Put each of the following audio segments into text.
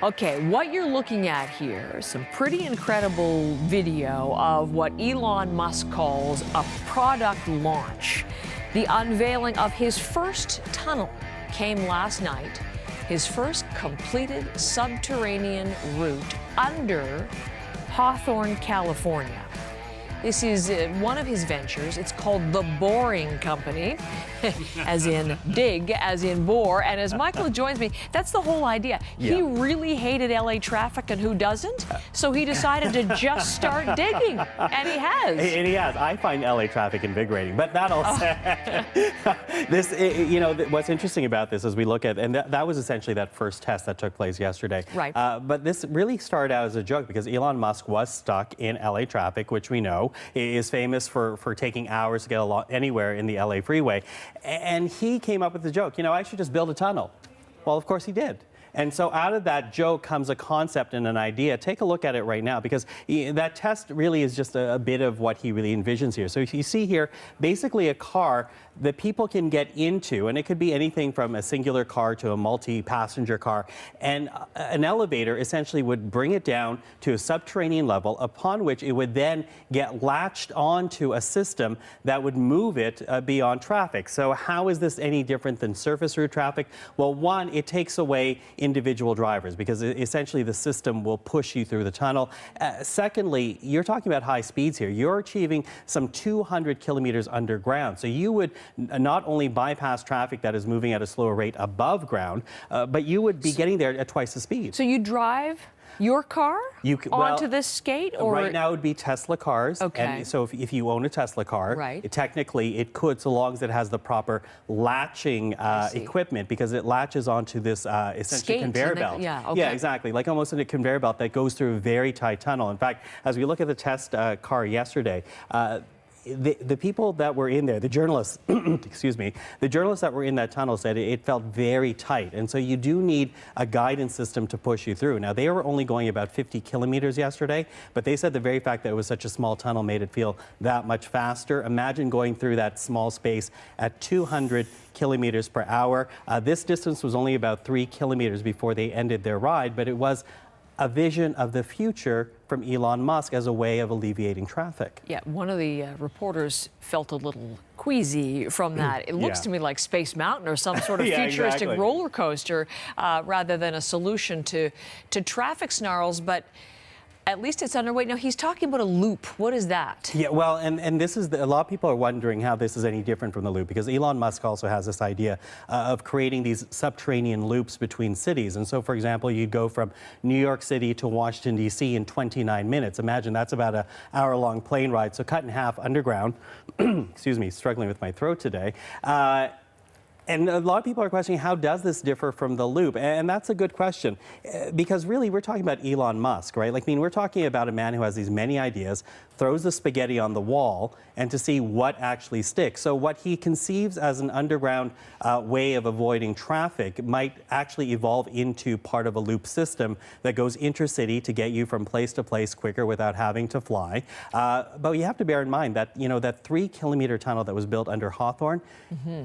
Okay, what you're looking at here is some pretty incredible video of what Elon Musk calls a product launch. The unveiling of his first tunnel came last night, his first completed subterranean route under Hawthorne, California. This is one of his ventures. It's called The Boring Company, as in dig, as in bore. And as Michael joins me, that's the whole idea. Yeah. He really hated LA traffic, and who doesn't? So he decided to just start digging, and he has. And he has. I find LA traffic invigorating, but that all said, what's interesting about this as we look at, and that was essentially that first test that took place yesterday. Right. But this really started out as a joke because Elon Musk was stuck in LA traffic, which we know is famous for taking hours to get anywhere in the LA freeway. And he came up with the joke, I should just build a tunnel. Well, of course he did. And so out of that joke comes a concept and an idea. Take a look at it right now, because that test really is just a bit of what he really envisions here. So you see here, basically a car that people can get into, and it could be anything from a singular car to a multi-passenger car, and an elevator essentially would bring it down to a subterranean level, upon which it would then get latched onto a system that would move it beyond traffic. So how is this any different than surface route traffic? Well, one, it takes away individual drivers, because essentially the system will push you through the tunnel. Secondly, you're talking about high speeds here. You're achieving some 200 kilometers underground. So you would not only bypass traffic that is moving at a slower rate above ground, but you would be getting there at twice the speed. So you drive your car onto this skate? Or right now it would be Tesla cars. Okay. And so if you own a Tesla car, right, technically it could, so long as it has the proper latching equipment, because it latches onto this essentially conveyor belt. Yeah, okay. Yeah, exactly. Like almost in a conveyor belt that goes through a very tight tunnel. In fact, as we look at the test car yesterday, the people that were in there, the journalists, excuse me, the journalists that were in that tunnel said it felt very tight. And so you do need a guidance system to push you through. Now, they were only going about 50 kilometers yesterday, but they said the very fact that it was such a small tunnel made it feel that much faster. Imagine going through that small space at 200 kilometers per hour. This distance was only about 3 kilometers before they ended their ride, but it was a vision of the future from Elon Musk as a way of alleviating traffic. Yeah, one of the reporters felt a little queasy from that. It looks to me like Space Mountain or some sort of futuristic roller coaster rather than a solution to traffic snarls, but at least it's underway. Now, he's talking about a loop. What is that? Yeah, well, and this is, a lot of people are wondering how this is any different from the loop, because Elon Musk also has this idea of creating these subterranean loops between cities. And so, for example, you'd go from New York City to Washington, D.C. in 29 minutes. Imagine that's about an hour-long plane ride, so cut in half underground. Excuse me, struggling with my throat today. And a lot of people are questioning, how does this differ from the loop? And that's a good question, because really we're talking about Elon Musk, right? Like, I mean, we're talking about a man who has these many ideas, throws the spaghetti on the wall, and to see what actually sticks. So what he conceives as an underground way of avoiding traffic might actually evolve into part of a loop system that goes intercity to get you from place to place quicker without having to fly. But you have to bear in mind that, that 3-kilometer tunnel that was built under Hawthorne,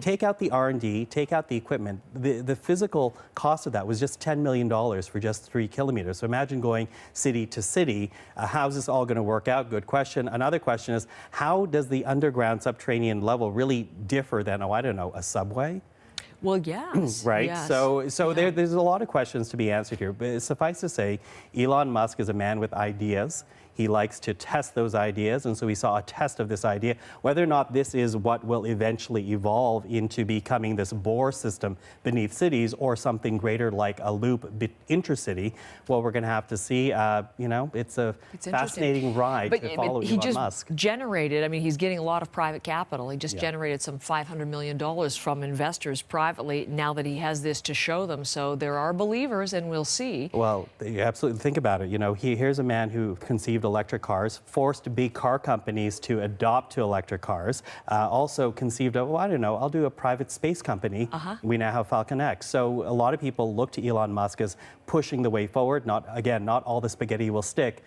take out the R&D, take out the equipment, the physical cost of that was just $10 million for just 3 kilometers. So imagine going city to city. How's this all going to work out? Good question. Another question is, how does the underground subterranean level really differ than, I don't know, a subway? Well, yes. Right? Yes. So there's a lot of questions to be answered here. But suffice to say, Elon Musk is a man with ideas. He likes to test those ideas, and so we saw a test of this idea. Whether or not this is what will eventually evolve into becoming this bore system beneath cities, or something greater like a loop intercity, well, we're going to have to see. It's a fascinating ride to follow Elon Musk. Generated, I mean, he's getting a lot of private capital. He just generated some $500 million from investors privately now that he has this to show them. So there are believers, and we'll see. Well, you absolutely think about it. Here's a man who conceived electric cars, forced big car companies to adopt to electric cars, also conceived of, I'll do a private space company. We now have Falcon X. So a lot of people look to Elon Musk as pushing the way forward. Not all the spaghetti will stick.